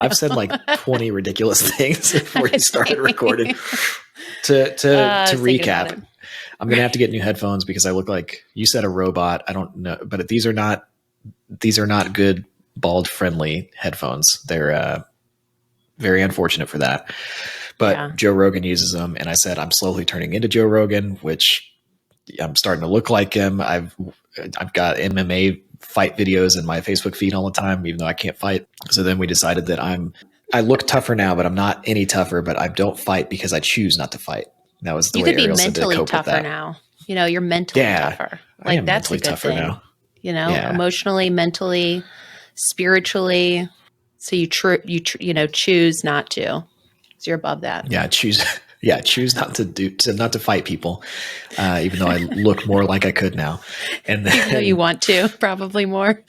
I've said like 20 ridiculous things before you started recording. To recap, I'm going to have to get new headphones because I look like you said a robot. I don't know, but these are not good bald friendly headphones. They're very unfortunate for that. But Joe Rogan uses them, and I said I'm slowly turning into Joe Rogan, which I'm starting to look like him. I've got MMA fight videos in my Facebook feed all the time, even though I can't fight. So then we decided that I look tougher now, but I'm not any tougher. But I don't fight because I choose not to fight. That was the way Ariel said to cope with that. You could be mentally tougher now. You know, you're mentally tougher. Like that's a good thing. Now. You know, emotionally, mentally, spiritually. So you choose not to. So you're above that. Yeah, choose not to fight people, even though I look more like I could now. And then, even though you want to, probably more.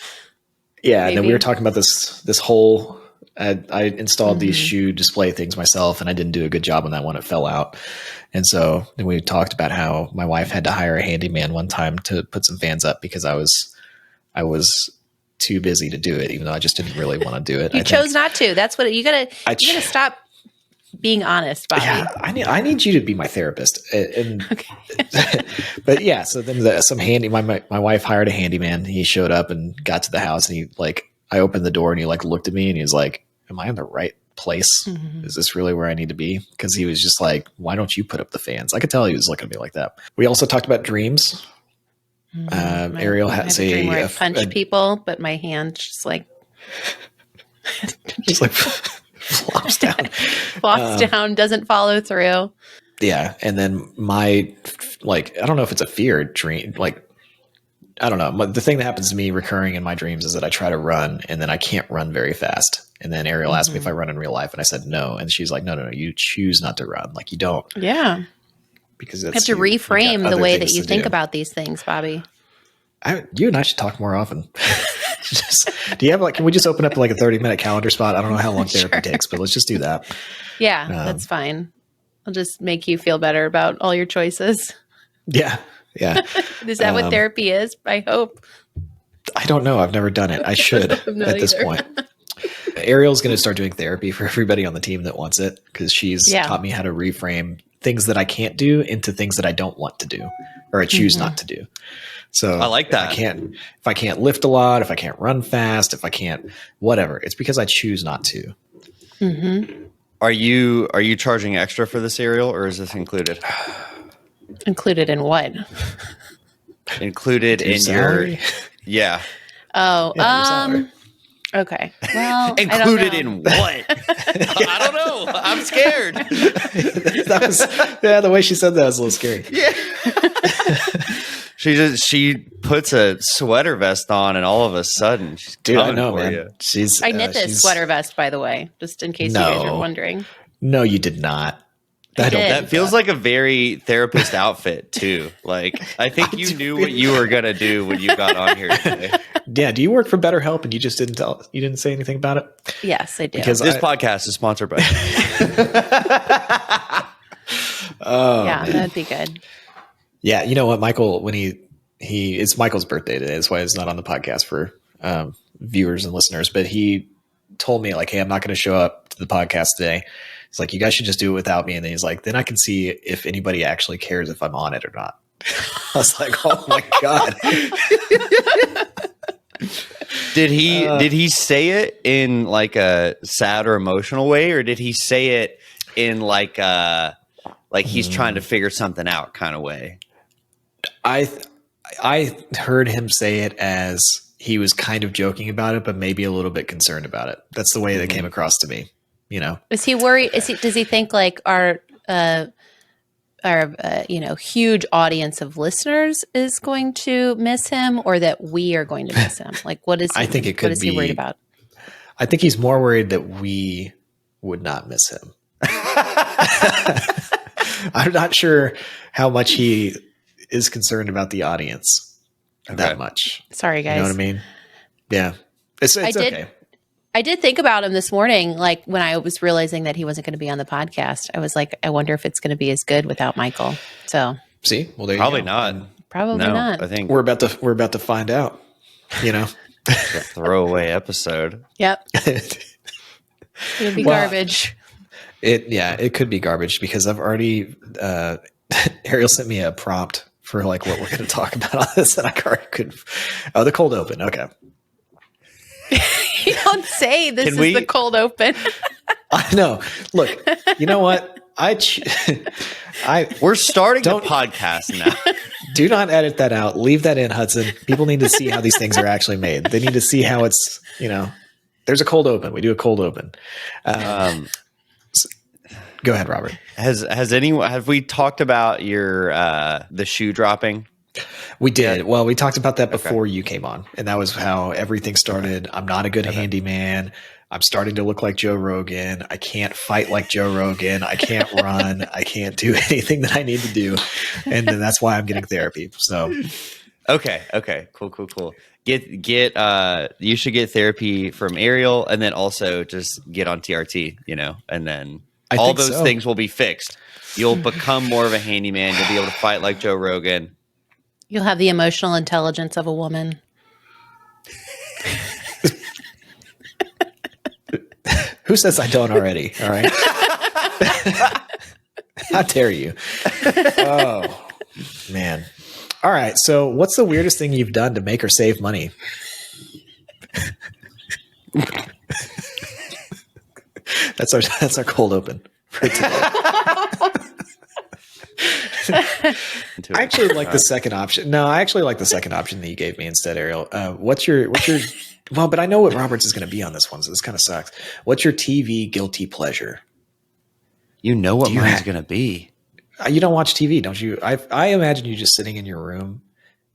Yeah, and then we were talking about this whole. I installed these shoe display things myself, and I didn't do a good job on that one. It fell out, and so then we talked about how my wife had to hire a handyman one time to put some fans up because I was too busy to do it, even though I just didn't really want to do it. You chose not to. That's what you gotta stop being honest, Bobby. Yeah, I need you to be my therapist. And but yeah, so then my wife hired a handyman. He showed up and got to the house, and I opened the door and he looked at me and he was like, "Am I in the right place? Is this really where I need to be?" Because he was just like, "Why don't you put up the fans?" I could tell he was looking at me like that. We also talked about dreams. Ariel has a dream where I punch people, but my hand just like flops down. Down, doesn't follow through. Yeah. And then I don't know if it's a fear dream. I don't know. The thing that happens to me recurring in my dreams is that I try to run and then I can't run very fast. And then Ariel asked me if I run in real life and I said no. And she's like, no, you choose not to run. You don't. Yeah. Because you have to reframe the way that you think about these things, Bobby. You and I should talk more often. Do you have can we just open up a 30-minute calendar spot? I don't know how long therapy takes, but let's just do that. Yeah, that's fine. I'll just make you feel better about all your choices. Yeah. Yeah. Is that what therapy is? I hope. I don't know. I've never done it. I should at this point. Ariel's going to start doing therapy for everybody on the team that wants it because she's taught me how to reframe things that I can't do into things that I don't want to do or I choose not to do. So I like that. If I can't lift a lot, if I can't run fast, if I can't whatever, it's because I choose not to. Mm-hmm. Are you charging extra for this, Ariel, or is this included? Included in what? Included in salary? Yeah. Oh, okay. Well, included in what? I don't know. I'm scared. The way she said that was a little scary. Yeah. She puts a sweater vest on, and all of a sudden, she's I know, man. You. I knit this sweater vest, by the way, just in case you guys are wondering. No, you did not. That feels like a very therapist outfit too. I think you knew what you were gonna do when you got on here today. Yeah. Do you work for BetterHelp and you just didn't say anything about it? Yes, I do. Because this podcast is sponsored by. Yeah, that'd be good. Yeah, you know what, Michael? When it's Michael's birthday today. That's why he's not on the podcast for viewers and listeners. But he told me hey, I'm not going to show up to the podcast today. It's you guys should just do it without me. And then he's then I can see if anybody actually cares if I'm on it or not. I was like, oh my God. Did he say it in a sad or emotional way, or did he say it in he's trying to figure something out kind of way? I heard him say it as he was kind of joking about it, but maybe a little bit concerned about it. That's the way that came across to me. Is he worried? Does he think our huge audience of listeners is going to miss him, or that we are going to miss him? What is? I think it could be. What is he worried about? I think he's more worried that we would not miss him. I'm not sure how much he is concerned about the audience that much. Sorry, guys. You know what I mean? Yeah. It's okay. I did think about him this morning, when I was realizing that he wasn't going to be on the podcast. I was I wonder if it's going to be as good without Michael. So see, well, there probably you go. not. Probably not. I think we're about to find out. A throwaway episode. Yep. It'll be garbage. It could be garbage because I've already Ariel sent me a prompt for like what we're going to talk about on this, and I could. Oh, the cold open. Okay. You don't say this is the cold open. I know. Look, you know what? We're starting a podcast now. Do not edit that out. Leave that in, Hudson. People need to see how these things are actually made. They need to see how it's, there's a cold open. We do a cold open. Go ahead, Robert. Have we talked about your the shoe dropping? We did. Yeah. Well, we talked about that before you came on, and that was how everything started. I'm not a good handyman. I'm starting to look like Joe Rogan. I can't fight like Joe Rogan. I can't run. I can't do anything that I need to do. And then that's why I'm getting therapy. So, okay. Cool. You should get therapy from Ariel, and then also just get on TRT, and then all those things will be fixed. You'll become more of a handyman. You'll be able to fight like Joe Rogan. You'll have the emotional intelligence of a woman. Who says I don't already? All right. How dare you? Oh, man. All right. So what's the weirdest thing you've done to make or save money? That's our cold open for today. I actually like the second option. No, I actually like the second option that you gave me instead, Ariel. What's your well, but I know what Robert's is going to be on this one, so this kind of sucks. What's your TV guilty pleasure? You know what mine's going to be. You don't watch TV, don't you? I imagine you just sitting in your room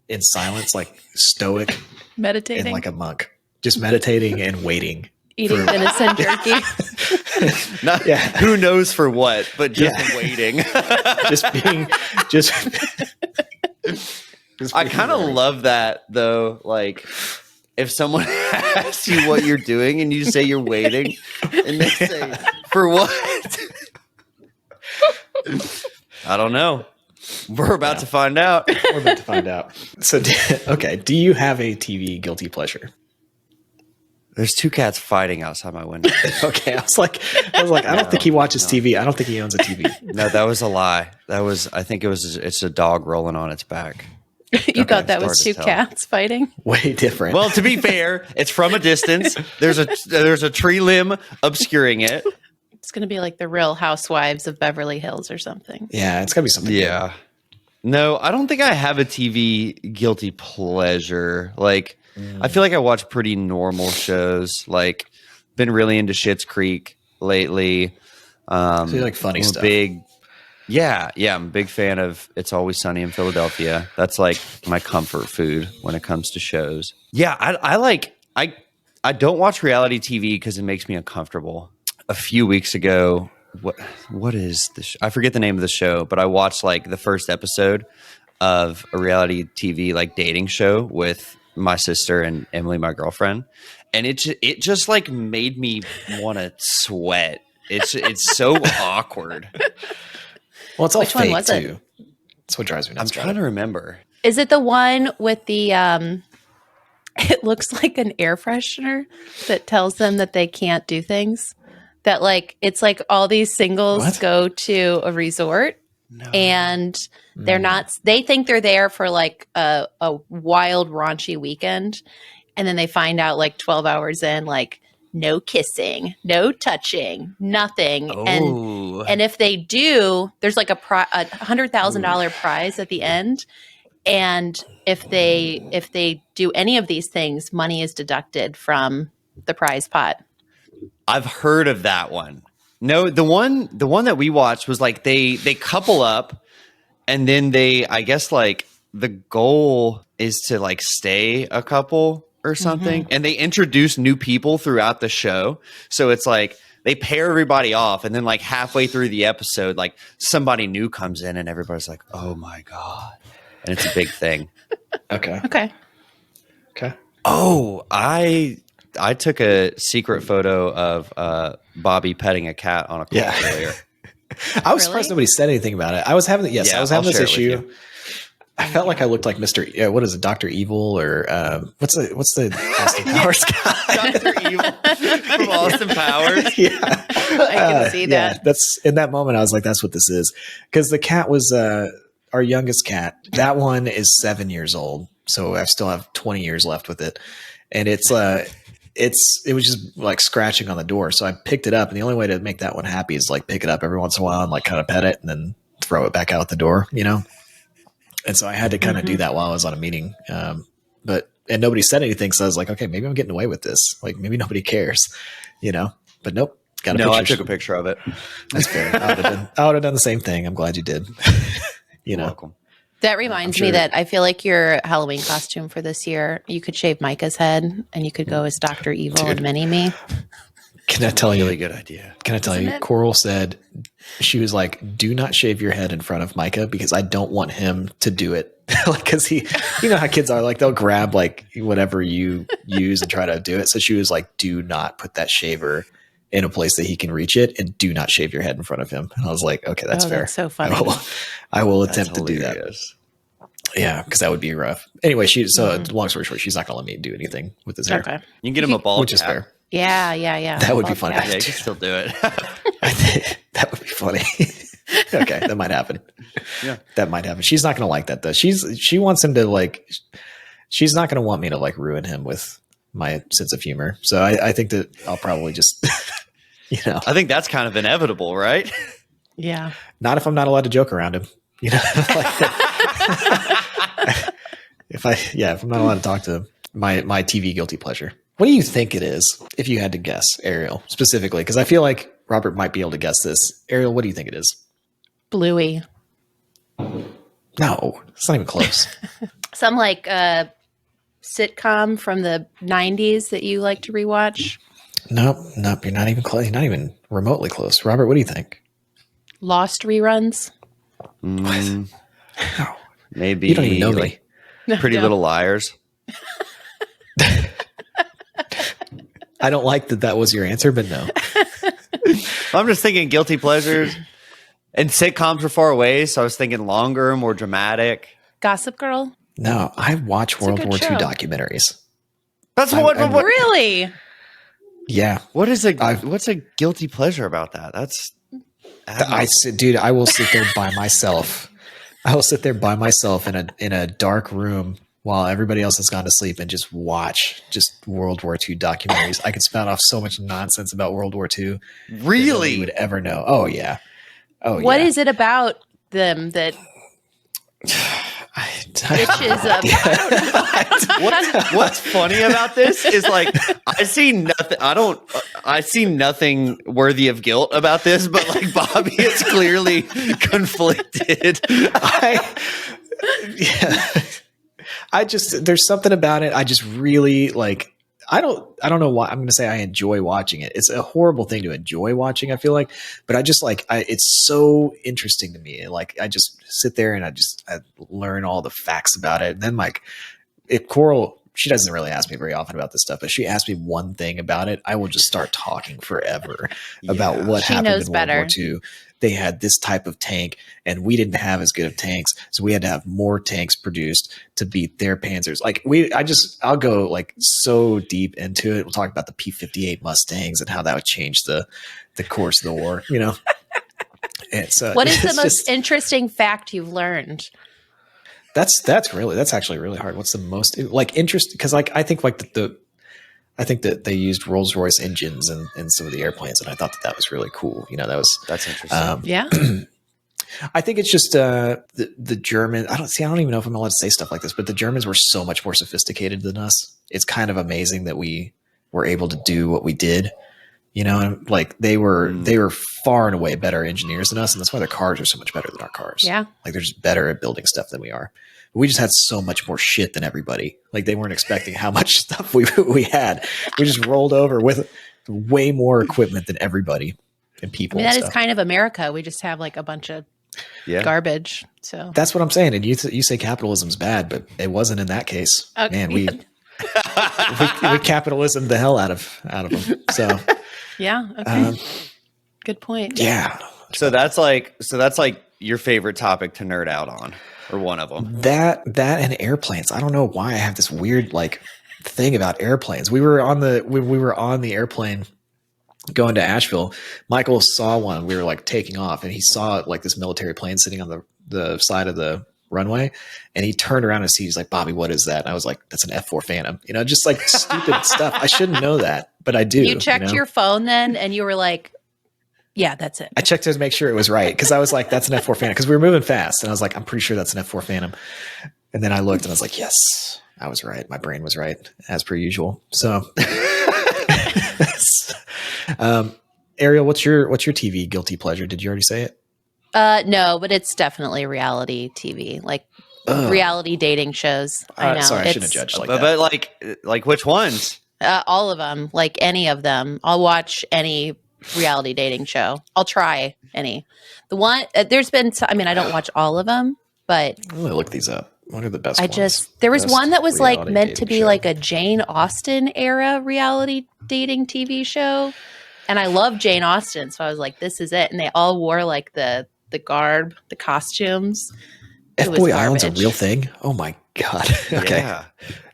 in silence, like stoic, meditating, and like a monk, just meditating and waiting, eating venison jerky. Who knows for what, but just waiting. just I kind of love that though. Like if someone asks you what you're doing and you say you're waiting and they say, for what? I don't know. We're about to find out. So, do you have a TV guilty pleasure? There's two cats fighting outside my window. Okay, I was like, I don't think he watches TV. I don't think he owns a TV. No, that was a lie. It's a dog rolling on its back. You thought that was two cats fighting? Way different. Well, to be fair, it's from a distance. There's a tree limb obscuring it. It's going to be like the Real Housewives of Beverly Hills or something. Yeah, it's got to be something. Yeah. Good. No, I don't think I have a TV guilty pleasure. Like, I feel like I watch pretty normal shows. Like, been really into Schitt's Creek lately. So you like funny stuff? I'm a big fan of It's Always Sunny in Philadelphia. That's like my comfort food when it comes to shows. Yeah, I don't watch reality TV because it makes me uncomfortable. A few weeks ago, what is this? I forget the name of the show, but I watched like the first episode of a reality TV like dating show with my sister and Emily, my girlfriend, and it just like made me want to sweat. It's so awkward. Well, it's all Which fake one was too. That's what drives me nuts. I'm trying to remember. Is it the one with the it looks like an air freshener that tells them that they can't do things? That like it's like all these singles go to a resort and they're not. They think they're there for like a wild raunchy weekend, and then they find out like 12 hours in, like no kissing, no touching, nothing. Oh. And if they do, there's like a $100,000 prize at the end. And if they do any of these things, money is deducted from the prize pot. I've heard of that one. No, the one that we watched was like they couple up and then I guess like the goal is to like stay a couple or something. And they introduce new people throughout the show. So it's like they pair everybody off and then like halfway through the episode, like somebody new comes in and everybody's like, oh my God. And it's a big thing. Okay. Oh, I took a secret photo of Bobby petting a cat on a call earlier. I was surprised nobody said anything about it. I was having this issue. I felt like I looked like Mr. What is it, Dr. Evil, or what's the Austin Powers guy? Dr. Evil from Austin Powers. Yeah, I can see that. Yeah, that's in that moment. I was like, that's what this is, because the cat was our youngest cat. That one is 7 years old, so I still have 20 years left with it, and it was just like scratching on the door. So I picked it up, and the only way to make that one happy is like pick it up every once in a while and like kind of pet it and then throw it back out the door, you know? And so I had to kind of do that while I was on a meeting. And nobody said anything. So I was like, okay, maybe I'm getting away with this. Like maybe nobody cares, you know, but nope. I took a picture of it. That's fair. I would have done the same thing. I'm glad you did. You know, welcome. That reminds me that I feel like your Halloween costume for this year, you could shave Micah's head and you could go as Dr. Evil and Mini-Me. Can I tell you? Really good idea. Can I tell you? Coral said, she was like, do not shave your head in front of Micah because I don't want him to do it. Like, cause you know how kids are, like they'll grab like whatever you use and try to do it. So she was like, do not put that shaver in a place that he can reach it, and do not shave your head in front of him. And I was like, okay, that's fair. That's so funny. I will attempt to do that. Yeah, because that would be rough. Anyway, long story short, she's not gonna let me do anything with his hair. Okay. You can get him a ball, which is fair. Yeah. That would be funny. Yeah, you can still do it. I think that would be funny. Okay, that might happen. Yeah, that might happen. She's not gonna like that though. She wants him to like. She's not gonna want me to like ruin him with my sense of humor. So I think that I'll probably just, you know. I think that's kind of inevitable, right? Yeah. Not if I'm not allowed to joke around him. You know, if I'm not allowed to talk to him, my TV guilty pleasure. What do you think it is, if you had to guess, Ariel, specifically? Because I feel like Robert might be able to guess this. Ariel, what do you think it is? Bluey. No, it's not even close. Some like sitcom from the 90s that you like to rewatch. Nope. You're not even close. You're not even remotely close. Robert, what do you think? Lost reruns. No. Maybe you don't even know me. Pretty Little Liars. I don't like that was your answer, but no. I'm just thinking guilty pleasures. And sitcoms were far away, so I was thinking longer, more dramatic. Gossip Girl. No, I watch World War II documentaries. That's what really? Yeah. What's a guilty pleasure about that? That's dude, I will sit there by myself. I will sit there by myself in a dark room while everybody else has gone to sleep and just watch World War II documentaries. I could spout off so much nonsense about World War II. Really? You would ever know. Oh yeah. What is it about them that bitches up? What's funny about this is like I see nothing worthy of guilt about this, but like Bobby is clearly conflicted. There's something about it. I just really like. I don't know why I'm going to say I enjoy watching it. It's a horrible thing to enjoy watching, I feel like, but I just like, it's so interesting to me. And like, I just sit there and I learn all the facts about it. And then like if Coral, she doesn't really ask me very often about this stuff, but she asks me one thing about it, I will just start talking forever about what happened in World War II. They had this type of tank and we didn't have as good of tanks. So we had to have more tanks produced to beat their Panzers. Like I'll go like so deep into it. We'll talk about the P-58 Mustangs and how that would change the course of the war, you know? What is the most interesting fact you've learned? That's actually really hard. What's the most like interest? Because like I think like I think that they used Rolls-Royce engines in some of the airplanes, and I thought that was really cool. You know, that's interesting. Yeah. I think it's just the German. I don't even know if I'm allowed to say stuff like this, but the Germans were so much more sophisticated than us. It's kind of amazing that we were able to do what we did. You know, and like they were far and away better engineers than us, and that's why their cars are so much better than our cars. Yeah, like they're just better at building stuff than we are. We just had so much more shit than everybody. Like they weren't expecting how much stuff we had. We just rolled over with way more equipment than everybody and people. That is kind of America. We just have like a bunch of garbage. So that's what I'm saying. And you say capitalism's bad, but it wasn't in that case. Okay. Man, we capitalism the hell out of them. So yeah. Okay. Good point. Yeah. So that's like your favorite topic to nerd out on, or one of them. That and airplanes. I don't know why I have this weird like thing about airplanes. We were on the airplane going to Asheville. Michael saw one. We were like taking off, and he saw like this military plane sitting on the side of the runway, and he turned around and he's like, "Bobby, what is that?" And I was like, "That's an F4 Phantom." You know, just like stupid stuff. I shouldn't know that, but I do. You checked your phone then, and you were like, "Yeah, that's it." I checked to make sure it was right, because I was like, "That's an F4 Phantom," because we were moving fast, and I was like, "I'm pretty sure that's an F4 Phantom." And then I looked, and I was like, "Yes, I was right. My brain was right, as per usual." So, Ariel, what's your TV guilty pleasure? Did you already say it? No, but it's definitely reality TV, like reality dating shows. I know. Sorry, I shouldn't have judged like that. But like which ones? All of them, like any of them. I'll watch any reality dating show. I'll try any. The one there's been. I don't watch all of them, but I'm gonna look these up. What are the best ones? There was Best one that was like reality meant to dating be show. like a Jane Austen era reality dating TV show. And I love Jane Austen. So I was like, this is it. And they all wore like the garb, the costumes. F-Boy Island's a real thing? Oh my God. Okay. Yeah.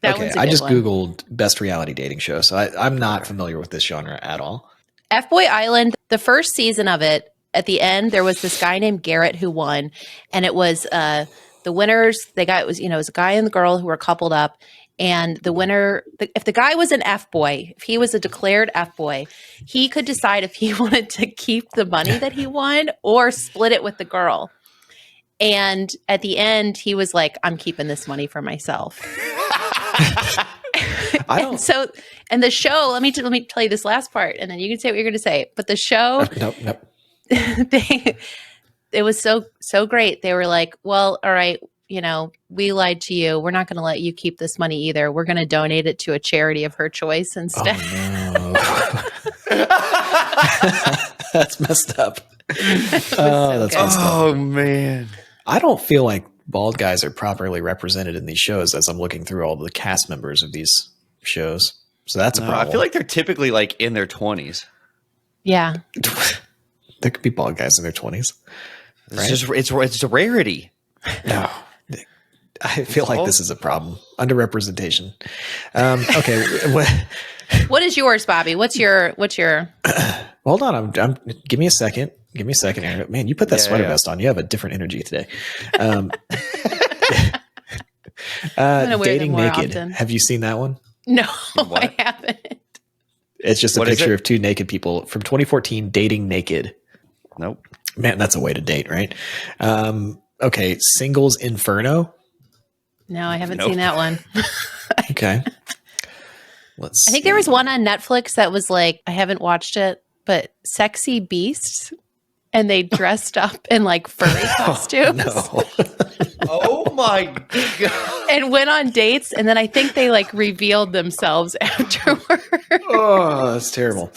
That Okay. one's a I good just one. Googled best reality dating show. So I'm not familiar with this genre at all. F-Boy Island, the first season of it, at the end, there was this guy named Garrett who won. And it was the winners, it was a guy and the girl who were coupled up. And the winner, if the guy was an F-boy, if he was a declared F-boy, he could decide if he wanted to keep the money that he won or split it with the girl. And at the end, he was like, I'm keeping this money for myself. And the show, let me tell you this last part, and then you can say what you're going to say. But the show, Nope. it was so great. They were like, well, all right, we lied to you. We're not going to let you keep this money either. We're going to donate it to a charity of her choice instead. Oh, no. That's messed up. That's messed up. Oh man. I don't feel like bald guys are properly represented in these shows as I'm looking through all the cast members of these shows. So that's a problem. I feel like they're typically like in their 20s. Yeah. There could be bald guys in their 20s. Right? It's a rarity. No. I feel like this is a problem. Underrepresentation. Okay. What is yours, Bobby? What's your Hold on. Give me a second. Aaron. Man, you put that sweater vest on. You have a different energy today. Dating Naked. Often. Have you seen that one? No, I haven't. It's just a picture of two naked people from 2014 dating naked. Nope. Man, that's a way to date, right? Okay. Singles Inferno. No, I haven't seen that one. Okay. I think there was one on Netflix that was like, I haven't watched it, but Sexy Beasts. And they dressed up in like furry costumes. No. Oh my God. And went on dates. And then I think they like revealed themselves afterwards. Oh, that's terrible.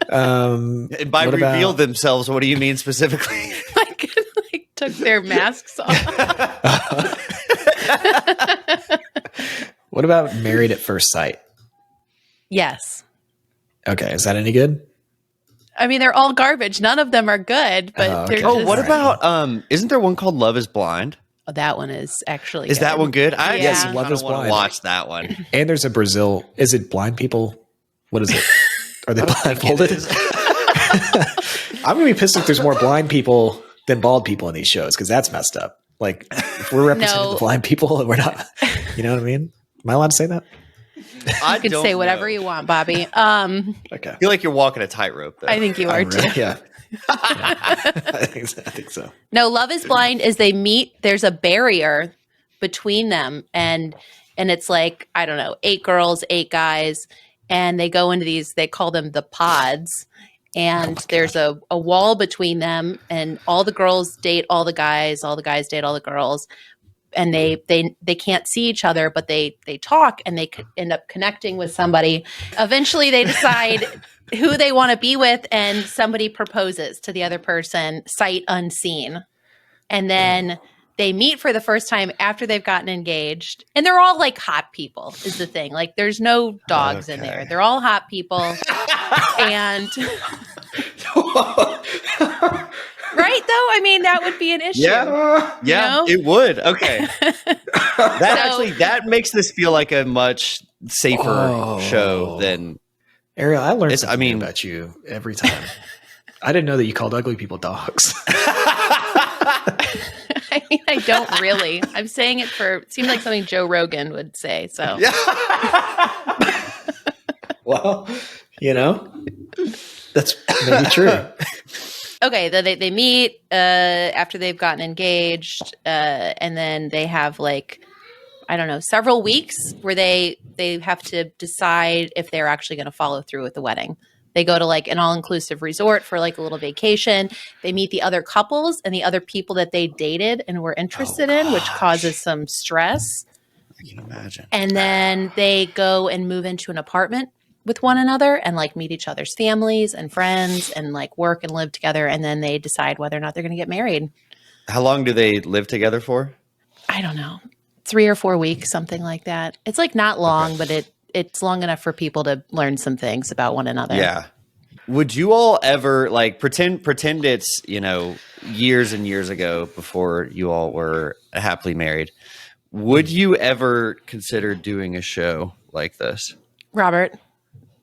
And by revealed themselves, what do you mean specifically? like took their masks off. What about Married at First Sight? Yes. Okay. Is that any good? I mean, they're all garbage. None of them are good, but they're just... what about, isn't there one called Love is Blind? Oh, that one is actually Is that one good? Yes, Love is Blind. Watch that one. And there's a Brazil. Is it blind people? What is it? Are they blindfolded? I'm going to be pissed if there's more blind people than bald people in these shows, because that's messed up. Like, if we're representing the blind people and we're not, you know what I mean? Am I allowed to say that? You can say whatever you want, Bobby. Okay. I feel like you're walking a tightrope, though. I think you are, too. Yeah. I think so. No, Love is Blind is they meet. There's a barrier between them. And it's like, I don't know, 8 girls, 8 guys. And they go into these, they call them the pods. And there's a wall between them. And all the girls date all the guys date all the girls. And they can't see each other, but they talk and they end up connecting with somebody. Eventually they decide who they want to be with, and somebody proposes to the other person, sight unseen. And then they meet for the first time after they've gotten engaged. And they're all like hot people is the thing. Like there's no dogs in there. They're all hot people. And right though? I mean, that would be an issue. Yeah, it would. Okay. That makes this feel like a much safer show than Ariel. I learned something new about you every time. I didn't know that you called ugly people dogs. I mean, I don't really. I'm saying it it seemed like something Joe Rogan would say. So, well, that's maybe true. Okay, they meet after they've gotten engaged, and then they have several weeks where they have to decide if they're actually going to follow through with the wedding. They go to an all-inclusive resort for a little vacation. They meet the other couples and the other people that they dated and were interested in, which causes some stress. I can imagine. And then they go and move into an apartment with one another and meet each other's families and friends and work and live together. And then they decide whether or not they're going to get married. How long do they live together for? I don't know. 3 or 4 weeks, something like that. It's not long, but it's long enough for people to learn some things about one another. Yeah. Would you all ever pretend it's, years and years ago before you all were happily married? Would you ever consider doing a show like this? Robert,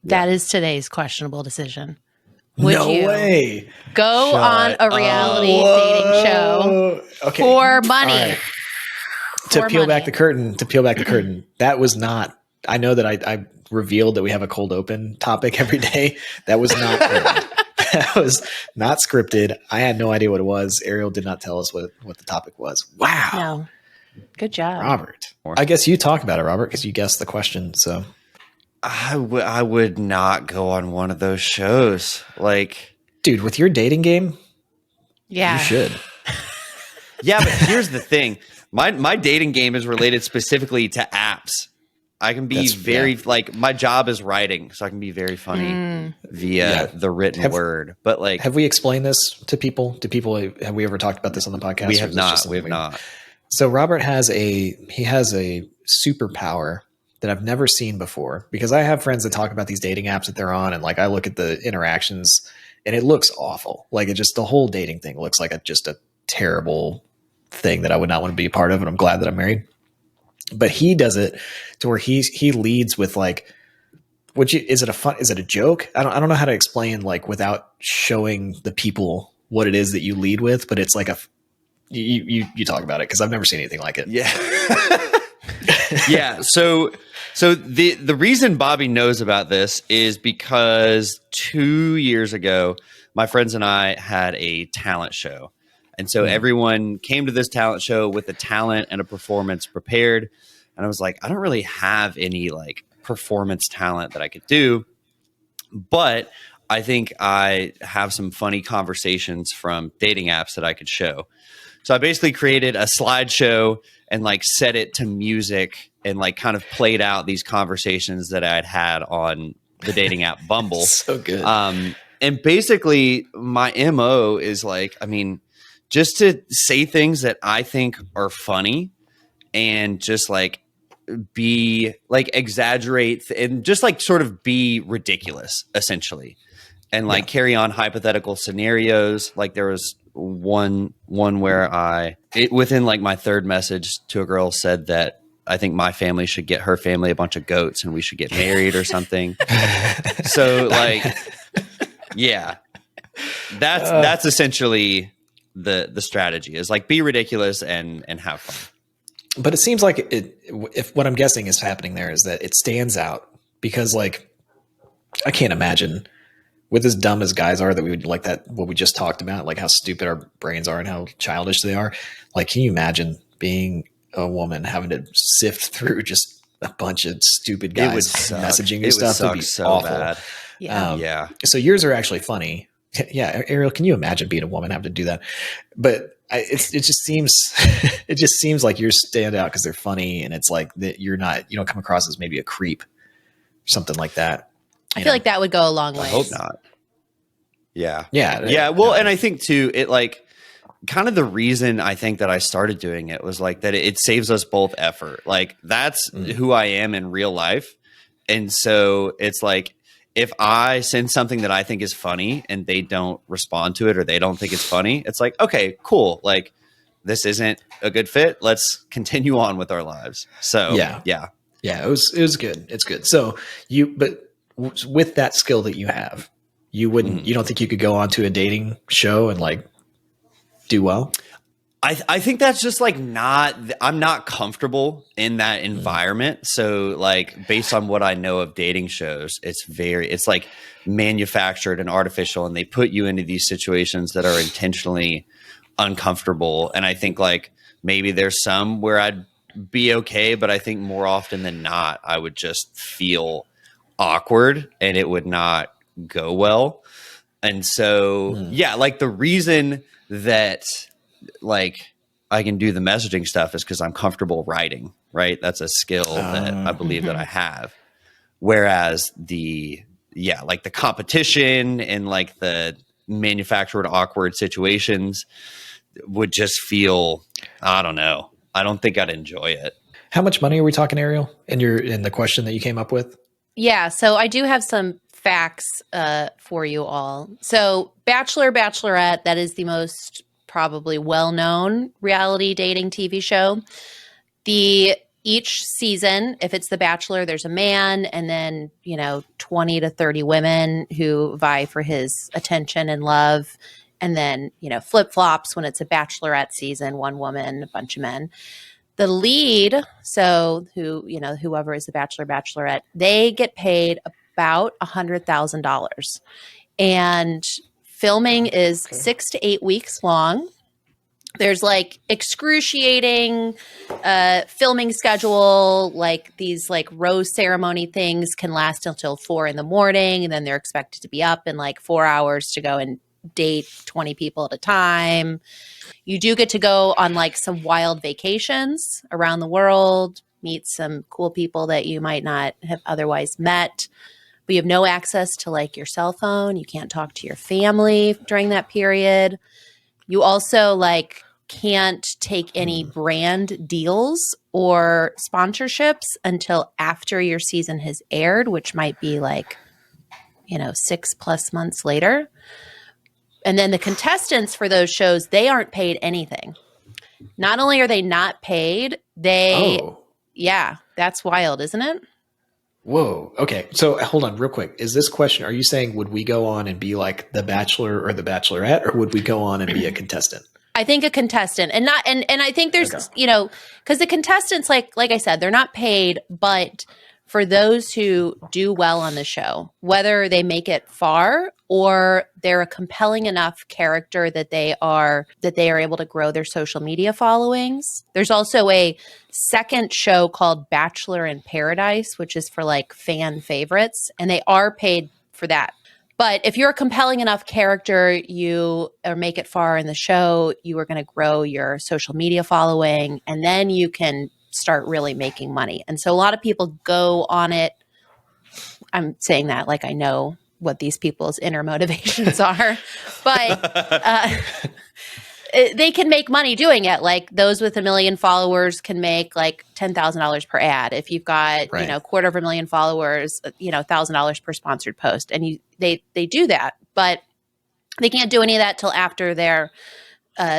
that is today's questionable decision. Would no you way. go on a reality dating show for money? Right. To peel back the curtain, that was not, I know that I revealed that we have a cold open topic every day. That was not planned. That was not scripted. I had no idea what it was. Ariel did not tell us what the topic was. Wow. No. Good job. Robert. I guess you talk about it, Robert, because you guessed the question. So I would not go on one of those shows. Dude, with your dating game, you should. Yeah, but here's the thing. My dating game is related specifically to apps. I can be my job is writing, so I can be very funny via the written word. But have we explained this to people? Have we ever talked about this on the podcast? We have not. We have not. So Robert has a superpower that I've never seen before, because I have friends that talk about these dating apps that they're on, and I look at the interactions and it looks awful. The whole dating thing looks like just a terrible thing that I would not want to be a part of, and I'm glad that I'm married. But he does it to where he leads with is it a joke? I don't know how to explain without showing the people what it is that you lead with, but it's you talk about it, because I've never seen anything like it. Yeah. Yeah. So the reason Bobby knows about this is because 2 years ago, my friends and I had a talent show. And so everyone came to this talent show with a talent and a performance prepared. And I was like, I don't really have any performance talent that I could do, but I think I have some funny conversations from dating apps that I could show. So I basically created a slideshow and set it to music and kind of played out these conversations that I'd had on the dating app Bumble. So good. And basically my MO is just to say things that I think are funny and just be exaggerate and just sort of be ridiculous essentially. And carry on hypothetical scenarios. There was one where within my third message to a girl said that I think my family should get her family a bunch of goats and we should get married or something. So yeah, that's essentially the strategy is be ridiculous and have fun. But it seems like if what I'm guessing is happening there is that it stands out because I can't imagine with as dumb as guys are that we would what we just talked about, how stupid our brains are and how childish they are. Can you imagine being a woman having to sift through just a bunch of stupid guys messaging you stuff? It would be so awful. Bad. Yeah. So yours are actually funny. Yeah. Ariel, can you imagine being a woman having to do that? But it just seems like yours stand out because they're funny, and it's that you don't come across as maybe a creep, something like that. I feel like that would go a long way. I hope not. Yeah. Yeah. Well, and I think too, it kind of the reason I think that I started doing it was that it saves us both effort. That's who I am in real life. And so it's if I send something that I think is funny and they don't respond to it or they don't think it's funny, it's like, okay, cool. Like this isn't a good fit. Let's continue on with our lives. So yeah. It was good. It's good. So but with that skill that you have, you don't think you could go onto a dating show and like do well? I think that's just like I'm not comfortable in that environment. So like based on what I know of dating shows, it's like manufactured and artificial, and they put you into these situations that are intentionally uncomfortable. And I think like maybe there's some where I'd be okay, but I think more often than not, I would just feel awkward and it would not go well. And so, yeah, like the reason that like I can do the messaging stuff is because I'm comfortable writing, right? That's a skill that I believe that I have. Whereas like the competition and like the manufactured awkward situations would just feel, I don't know. I don't think I'd enjoy it. How much money are we talking, Ariel, in the question that you came up with? Yeah, so I do have some facts for you all. So Bachelor, Bachelorette, that is the most probably well-known reality dating TV show. Each season, if it's The Bachelor, there's a man and then, 20 to 30 women who vie for his attention and love. And then, flip-flops when it's a Bachelorette season, one woman, a bunch of men. The lead, so whoever is the Bachelor, Bachelorette, they get paid about $100,000. And filming is 6 to 8 weeks long. There's like excruciating filming schedule, like these like rose ceremony things can last until 4 a.m. and then they're expected to be up in like 4 hours to go and date 20 people at a time. You do get to go on like some wild vacations around the world, meet some cool people that you might not have otherwise met. But you have no access to like your cell phone. You can't talk to your family during that period. You also like can't take any brand deals or sponsorships until after your season has aired, which might be like, 6+ months later. And then the contestants for those shows, they aren't paid anything. Not only are they not paid, yeah, that's wild, isn't it? Whoa. Okay. So hold on real quick. Is this question, are you saying, would we go on and be like the Bachelor or the Bachelorette, or would we go on and be a contestant? I think a contestant, and I think there's, because the contestants, like I said, they're not paid, but for those who do well on the show, whether they make it far or they're a compelling enough character that they are able to grow their social media followings. There's also a second show called Bachelor in Paradise, which is for like fan favorites, and they are paid for that. But if you're a compelling enough character, or make it far in the show, you are going to grow your social media following, and then you can start really making money. And so a lot of people go on it. I'm saying that like I know what these people's inner motivations are, but they can make money doing it. Like those with 1 million followers can make like $10,000 per ad. If you've got, 250,000 followers, $1,000 per sponsored post. And they do that, but they can't do any of that till after their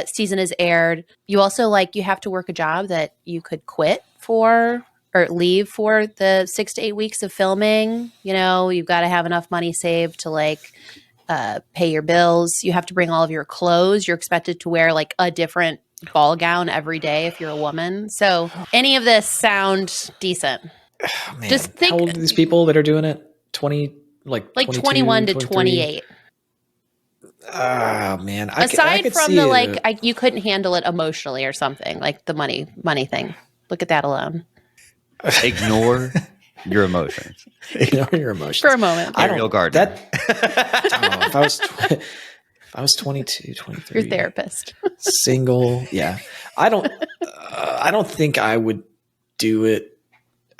season is aired. You also you have to work a job that you could quit for or leave for the 6 to 8 weeks of filming. You've got to have enough money saved to pay your bills. You have to bring all of your clothes. You're expected to wear like a different ball gown every day if you're a woman. So any of this sound decent? Oh, man. Just think, how old are these people that are doing it? 20, like 21 to 28. Oh man! Aside from the you couldn't handle it emotionally or something, like the money thing. Look at that alone. Ignore your emotions. Ignore your emotions for a moment. Ariel Gardner. If I was 22, 23, your therapist, single. Yeah, I don't think I would do it.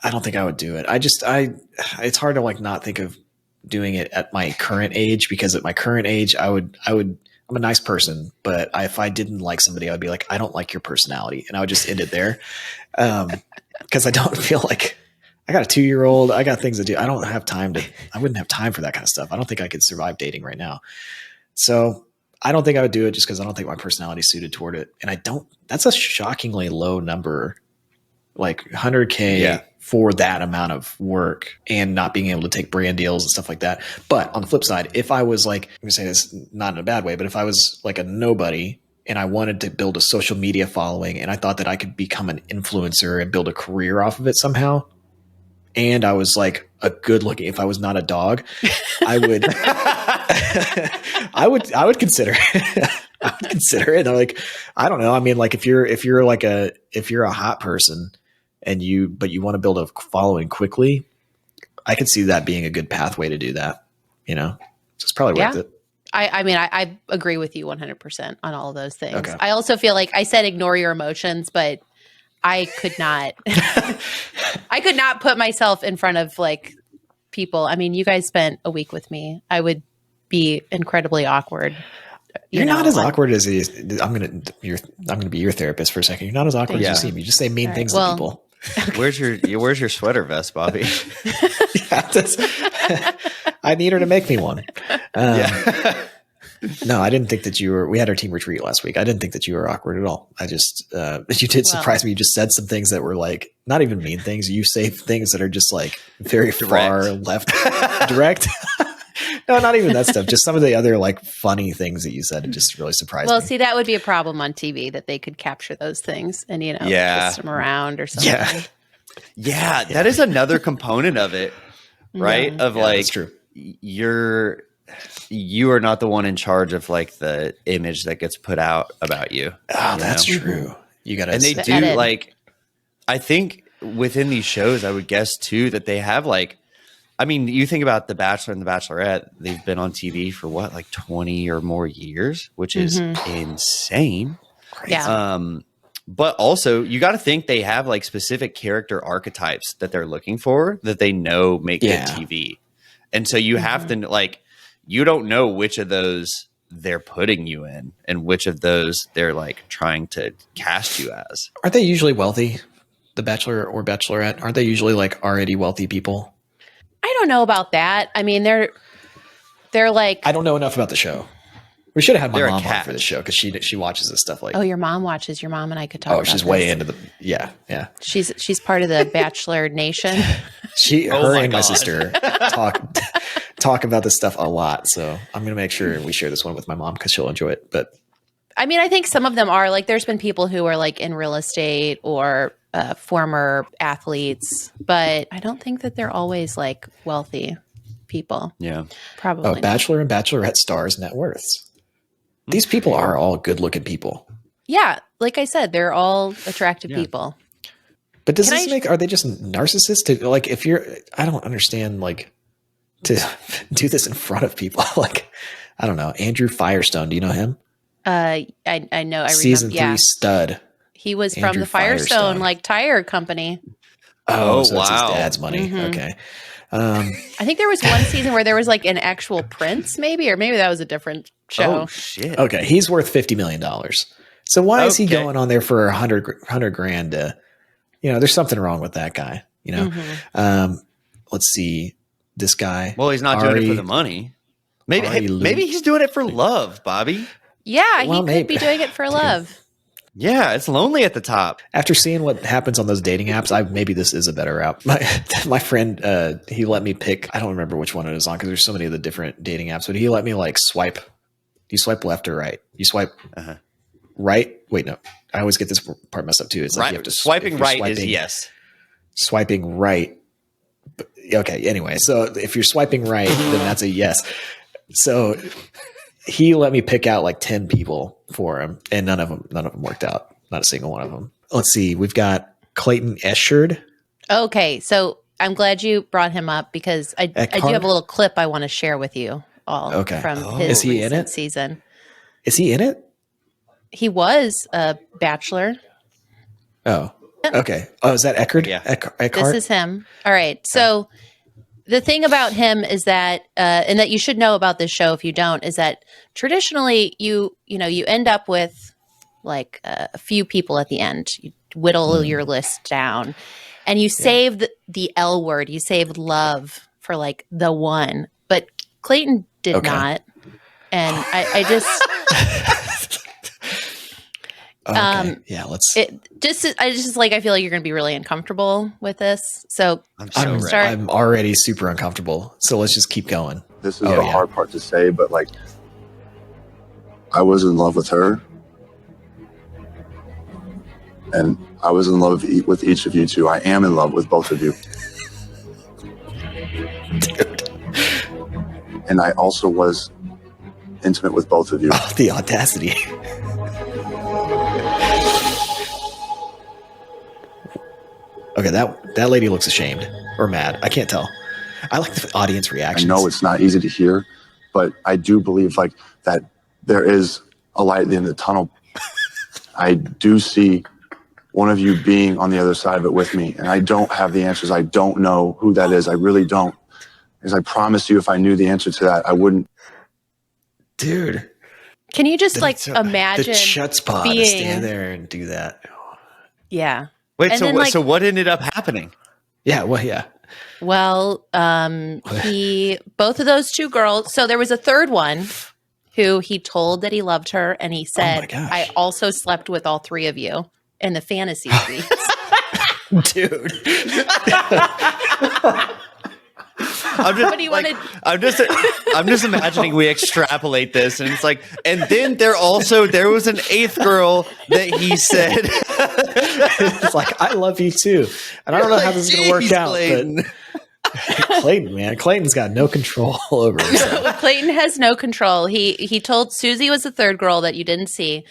I don't think I would do it. It's hard to not think of doing it at my current age, because at my current age, I'm a nice person, but if I didn't like somebody, I would be like, I don't like your personality. And I would just end it there. Cause I don't feel like I got a 2-year-old. I got things to do. I wouldn't have time for that kind of stuff. I don't think I could survive dating right now. So I don't think I would do it just because I don't think my personality is suited toward it. And that's a shockingly low number, like 100K for that amount of work and not being able to take brand deals and stuff like that. But on the flip side, if I was like, let me say this not in a bad way, but if I was like a nobody and I wanted to build a social media following and I thought that I could become an influencer and build a career off of it somehow, and I was like a good looking, if I was not a dog, I would, I would consider it. I would consider it. I'm like, I don't know. I mean, like if you're a hot person but you want to build a following quickly, I could see that being a good pathway to do that, So it's probably worth it. I mean, I agree with you 100% on all of those things. Okay. I also feel like I said, ignore your emotions, but I could not, I could not put myself in front of like people. I mean, you guys spent a week with me. I would be incredibly awkward. You're not as awkward as he is. I'm gonna be your therapist for a second. You're not as awkward as you seem. You just say mean things to people. Where's your sweater vest, Bobby? I need her to make me one. No, I didn't think that we had our team retreat last week. I didn't think that you were awkward at all. I just, you did surprise me. You just said some things that were like, not even mean things. You say things that are just like very far left direct. No, not even that stuff. Just some of the other like funny things that you said. It just really surprised me. Well, see, that would be a problem on TV that they could capture those things and, twist them around or something. Yeah. That is another component of it, right? Of like, that's true. You are not the one in charge of like the image that gets put out about you. Oh, that's true. You got to, and they do edit. Like, I think within these shows, I would guess too, that they have like, I mean, you think about The Bachelor and The Bachelorette, they've been on TV for what, like 20 or more years, which is insane. Yeah. But also you got to think they have like specific character archetypes that they're looking for that they know make good TV. And so you have to like, you don't know which of those they're putting you in and which of those they're like trying to cast you as. Aren't they usually wealthy? The Bachelor or Bachelorette, aren't they usually like already wealthy people? I don't know about that. I mean, they're like, I don't know enough about the show. We should have had my mom on for the show because she watches this stuff like. Oh, your mom watches. Your mom and I could talk. Oh, she's way into the yeah. She's part of the Bachelor Nation. Her and my sister talk about this stuff a lot. So I'm gonna make sure we share this one with my mom because she'll enjoy it. But I mean, I think some of them are like. There's been people who are like in real estate or former athletes, but I don't think that they're always like wealthy people. Yeah, probably. Oh, Bachelor and Bachelorette stars' net worths. These people are all good-looking people. Yeah, like I said, they're all attractive people. But are they just narcissists? Like, if you're, I don't understand, like, to do this in front of people. Like, I don't know, Andrew Firestone. Do you know him? I know. I Season remember, 3 stud. He was from the Firestone like tire company. Oh, so that's his dad's money. Okay. I think there was one season where there was like an actual prince, maybe, or maybe that was a different show. Oh shit! Okay, he's worth $50 million. So why is he going on there for $100 grand? There's something wrong with that guy. Let's see, this guy. Well, he's not doing it for the money. Maybe he's doing it for love, Bobby. Yeah, he could be doing it for love. Yeah, it's lonely at the top. After seeing what happens on those dating apps, maybe this is a better route. My friend, he let me pick. I don't remember which one it is on because there's so many of the different dating apps. But he let me like swipe. You swipe left or right? You swipe right. Wait, no. I always get this part messed up too. It's like you have to swiping right is yes. Swiping right. Okay. Anyway, so if you're swiping right, then that's a yes. So he let me pick out like 10 people for him, and none of them worked out. Not a single one of them. Let's see. We've got Clayton Eschard. Okay, so I'm glad you brought him up because I do have a little clip I want to share with you all from his recent season. Is he in it? He was a Bachelor. Oh, okay. Oh, is that Eckard? Yeah. Eckhart? This is him. All right. So the thing about him is that, and that you should know about this show if you don't, is that traditionally you end up with like a few people at the end. You whittle your list down. And you saved the L word. You saved love for like the one. But Clayton did not. And I just yeah, let's I just like I feel like you're gonna be really uncomfortable with this. So I'm already super uncomfortable. So let's just keep going. This is the hard part to say, but like I was in love with her. And I was in love with each of you two. I am in love with both of you. Dude. And I also was intimate with both of you. Oh, the audacity. Okay, that lady looks ashamed or mad. I can't tell. I like the audience reactions. I know it's not easy to hear, but I do believe like that there is a light at the end of the tunnel. I do see one of you being on the other side of it with me, and I don't have the answers. I don't know who that is. I really don't. Because I promise you, if I knew the answer to that, I wouldn't. Dude. Can you just imagine the chutzpah to stand there and do that? Yeah. Wait, so what ended up happening? Yeah, well, yeah. Well, both of those two girls. So there was a third one who he told that he loved her, and he said, "I also slept with all three of you in the fantasy suites." Dude. I'm just imagining we extrapolate this, and it's like, and then there was an eighth girl that he said, it's like, I love you too, and I don't know how this is going to work out. Clayton. But Clayton, man, Clayton's got no control over himself. Clayton has no control. He told Susie was the third girl that you didn't see.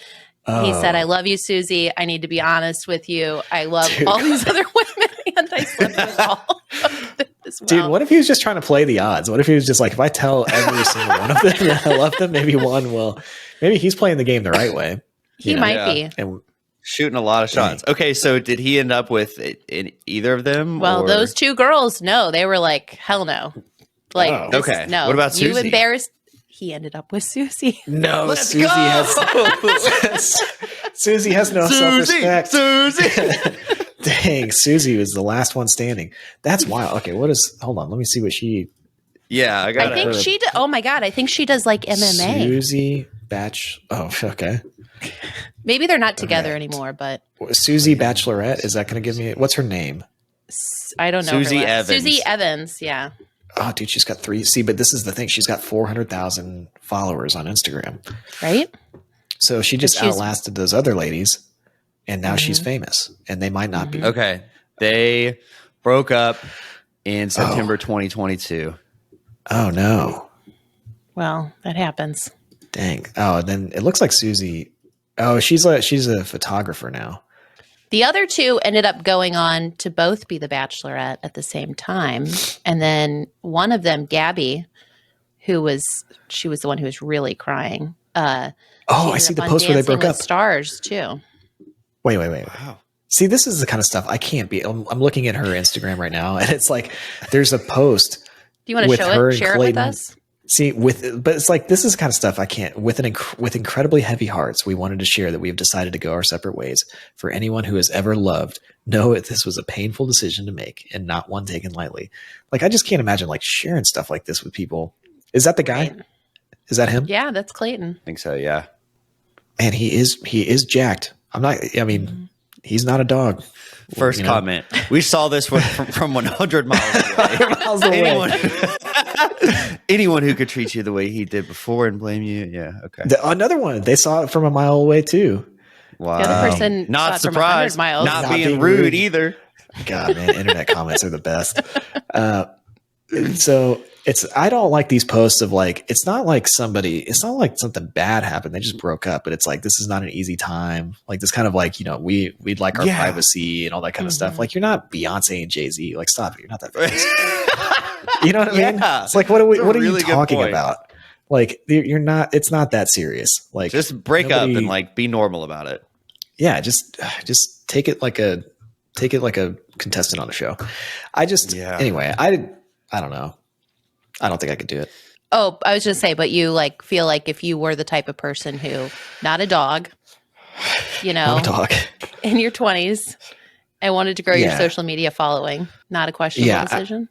He said, "I love you, Susie. I need to be honest with you. I love all these other women, and I slept with all of them as well." Dude, what if he was just trying to play the odds? What if he was just like, if I tell every single one of them that I love them, maybe one will. Maybe he's playing the game the right way. He might be. And, shooting a lot of shots. Okay, so did he end up with either of them? Well, those two girls, no. They were like, hell no. Like, okay. No. What about Susie? You embarrassed. He ended up with Susie. No, Susie has no self-respect. Susie. Dang, Susie was the last one standing. That's wild. Okay, hold on, let me see what she. Yeah, I got it. I think she oh my God, I think she does like MMA. Susie Oh, okay. Maybe they're not together anymore, but. Susie Bachelorette, is that going to give me, what's her name? I don't know. Susie Evans. Susie Evans, yeah. Oh, dude, she's got 3. See, but this is the thing. She's got 400,000 followers on Instagram. Right? So she just outlasted those other ladies, and now she's famous, and they might not be. Okay. They broke up in September 2022. Oh, no. Well, that happens. Dang. Oh, and then it looks like Susie. Oh, she's a photographer now. The other two ended up going on to both be the Bachelorette at the same time. And then one of them, Gabby, she was the one who was really crying. I see the post where they broke up. Stars too. Wait. Wow. See, this is the kind of stuff I can't be. I'm looking at her Instagram right now, and it's like there's a post. Do you want to show it? Share it with us? See, but it's like this is the kind of stuff I can't. With incredibly heavy hearts, we wanted to share that we have decided to go our separate ways. For anyone who has ever loved, know that this was a painful decision to make and not one taken lightly. Like I just can't imagine like sharing stuff like this with people. Is that the guy? Right. Is that him? Yeah, that's Clayton. I think so. Yeah. And he is jacked. He's not a dog. First comment. We saw this from 100 miles away. Anyone who could treat you the way he did before and blame you. Yeah. Okay. Another one. They saw it from a mile away too. Wow. The other person not surprised. Miles. Not being rude either. God, man, internet comments are the best. So I don't like these posts of like, it's not like something bad happened. They just broke up, but it's like, this is not an easy time. Like this kind of like, we'd like our privacy and all that kind of stuff. Like you're not Beyonce and Jay-Z. Like stop it. You're not that famous. You know what I mean? It's like, what are you talking about? Like you're not, it's not that serious. Like just break up and like be normal about it. Yeah. Just take it like a contestant on a show. Anyway, I don't know. I don't think I could do it. Oh, I was just say, but you like feel like if you were the type of person who, not a dog, not a dog, in your 20s, I wanted to grow your social media following. Not a questionable decision.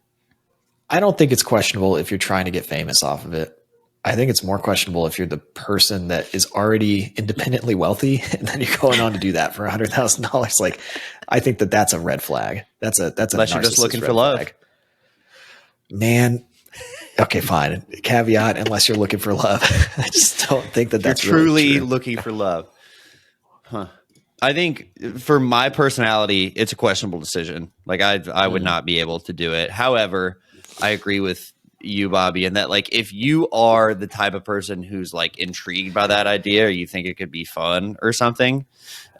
I don't think it's questionable if you're trying to get famous off of it. I think it's more questionable if you're the person that is already independently wealthy and then you're going on to do that for $100,000. Like, I think that's a red flag. That's a unless you're just looking for love, man. Okay, fine. Caveat: unless you're looking for love. I just don't think that's you're truly really true. looking for love. Huh. I think for my personality, it's a questionable decision. Like I would not be able to do it. However, I agree with you, Bobby, in that like if you are the type of person who's like intrigued by that idea or you think it could be fun or something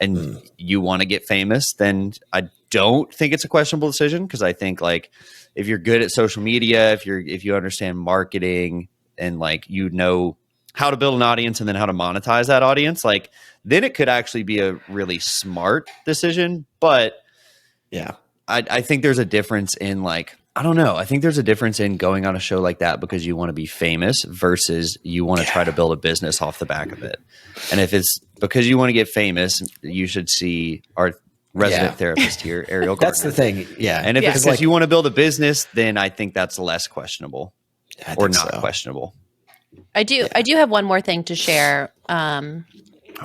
and you want to get famous, then I don't think it's a questionable decision, because I think like if you're good at social media, if you understand marketing and like you know how to build an audience and then how to monetize that audience, like then it could actually be a really smart decision. But yeah, I think there's a difference in like, I don't know. I think there's a difference in going on a show like that because you want to be famous versus you want to try to build a business off the back of it. And if it's because you want to get famous, you should see our resident therapist here, Ariel. That's the thing. Yeah. And if it's because you want to build a business, then I think that's less questionable or not questionable. I do have one more thing to share.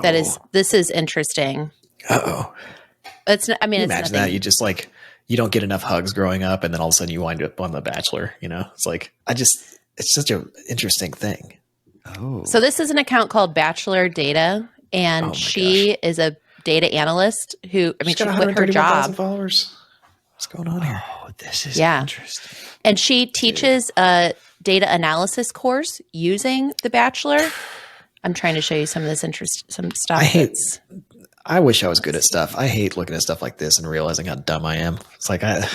This is interesting. Uh-oh. It's not, I mean, it's imagine nothing. that you just like, you don't get enough hugs growing up and then all of a sudden you wind up on The Bachelor, you know? It's like, it's such an interesting thing. Oh. So this is an account called Bachelor Data, and she is a data analyst who, I mean, she quit her job. Followers. What's going on here? Oh, this is interesting. And she teaches a data analysis course using The Bachelor. I'm trying to show you some of this some stuff. I wish I was good at stuff. I hate looking at stuff like this and realizing how dumb I am. It's like I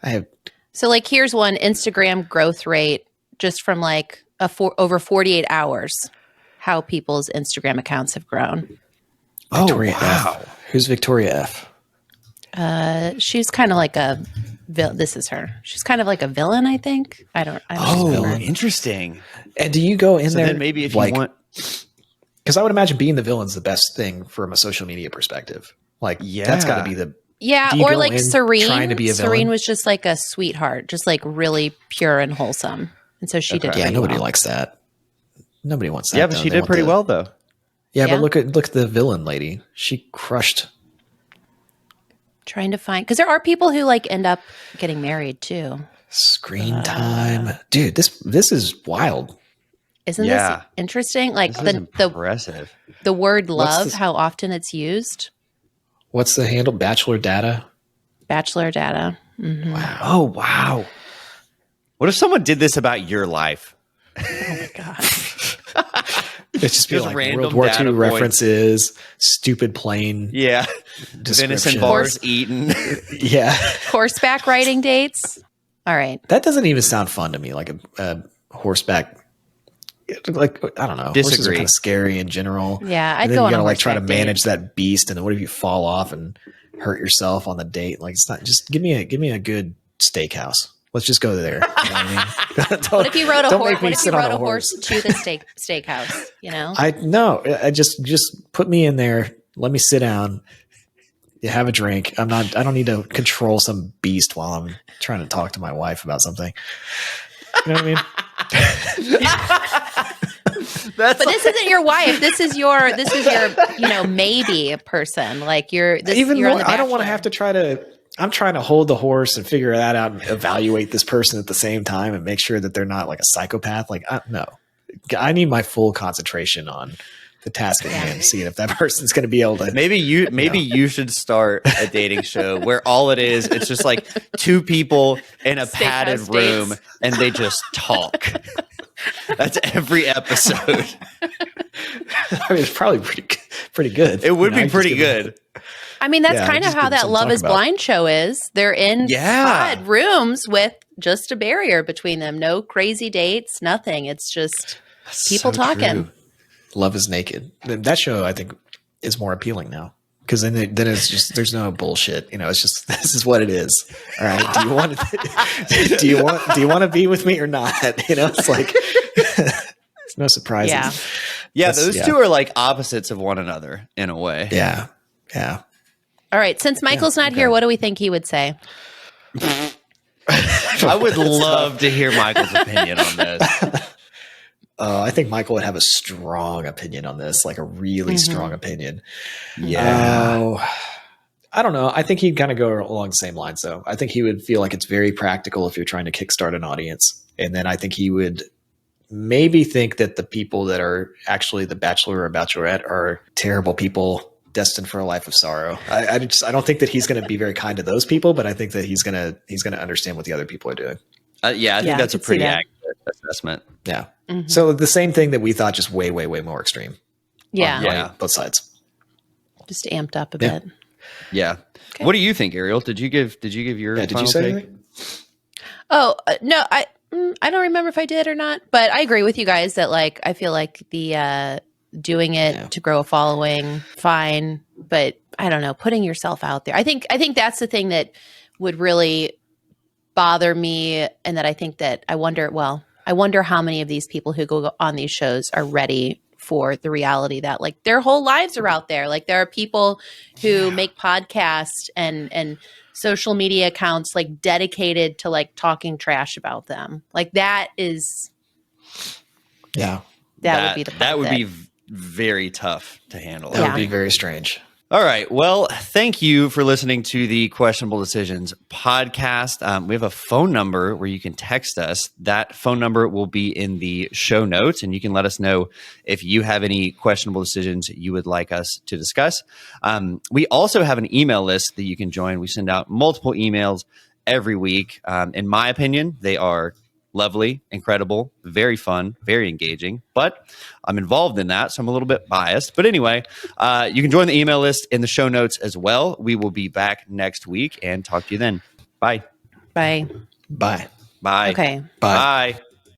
have. So like here's one Instagram growth rate just from like over 48 hours, how people's Instagram accounts have grown. Victoria F. Who's Victoria F? She's kind of like a this is her. She's kind of like a villain, I think. I don't know. Interesting. And do you go in there? Then maybe if you want. Because I would imagine being the villain is the best thing from a social media perspective. Like, that's got to be the... Yeah, or like Serene. Trying to be a villain? Serene was just like a sweetheart, just like really pure and wholesome. And so she did pretty nobody well. likes that. Nobody wants that. Yeah, but she did pretty well, though. Yeah, but look at the villain lady. She crushed. Trying to find... Because there are people who like end up getting married, too. Screen time. Dude, this is wild. Isn't this interesting? Like impressive. The word love, how often it's used. What's the handle? Bachelor Data? Bachelor Data. Mm-hmm. Wow. Oh, wow. What if someone did this about your life? Oh, my God. It's just be like World War II references, stupid plane. Yeah. Venison bars eaten. Yeah. Horseback riding dates. All right. That doesn't even sound fun to me, like a horseback. Like, I don't know. Disagree. Horses are kind of scary in general. Yeah, I'd go on. You gotta like try to manage that beast, and then what if you fall off and hurt yourself on the date? Like, it's not just give me a good steakhouse. Let's just go there. You know what I mean? What if you rode a horse? What if you rode a horse to the steakhouse? You know? I just put me in there. Let me sit down. You have a drink. I don't need to control some beast while I'm trying to talk to my wife about something. You know what I mean? But this isn't your wife. This is your maybe person. Like you're on the I don't want to have to try to. I'm trying to hold the horse and figure that out and evaluate this person at the same time and make sure that they're not like a psychopath. Like, no, I need my full concentration on the task at hand, seeing if that person's going to be able to. Maybe you should start a dating show where all it is, it's just like two people in a padded room and they just talk. That's every episode. I mean, it's probably pretty good. It would be pretty good. I mean, that's kind of how that Love is Blind show is. They're in pod rooms with just a barrier between them. No crazy dates, nothing. It's just people talking. True. Love is Naked. That show, I think, is more appealing now. Because then it's just, there's no bullshit. You know, it's just, this is what it is. All right. Do you want to be with me or not? You know, it's like, it's no surprises. Yeah. Those two are like opposites of one another in a way. Yeah. Yeah. All right. Since Michael's not here, what do we think he would say? I would love to hear Michael's opinion on this. I think Michael would have a strong opinion on this, like a really strong opinion. Yeah. I don't know. I think he'd kind of go along the same lines, though. I think he would feel like it's very practical if you're trying to kickstart an audience. And then I think he would maybe think that the people that are actually the bachelor or bachelorette are terrible people destined for a life of sorrow. I don't think that he's going to be very kind to those people, but I think that he's going to understand what the other people are doing. I think that's a pretty accurate assessment. Yeah. So the same thing that we thought, just way, way, way more extreme. Yeah. On both sides. Just amped up a bit. Yeah. Okay. What do you think, Ariel? Did you give your did you say take? Oh, no, I don't remember if I did or not, but I agree with you guys that like I feel like the doing it to grow a following, fine, but I don't know, putting yourself out there. I think that's the thing that would really bother me, and that I think that I wonder how many of these people who go on these shows are ready for the reality that like their whole lives are out there. Like there are people who make podcasts and social media accounts like dedicated to like talking trash about them. Like that is, that would be the part that would be very tough to handle. That would be very strange. All right. Well, thank you for listening to the Questionable Decisions podcast. We have a phone number where you can text us. That phone number will be in the show notes, and you can let us know if you have any questionable decisions you would like us to discuss. We also have an email list that you can join. We send out multiple emails every week. In my opinion, they are lovely, incredible, very fun, very engaging, but I'm involved in that, so I'm a little bit biased. But anyway, you can join the email list in the show notes as well. We will be back next week and talk to you then. Bye. Bye. Bye. Bye. Okay. Bye. Bye.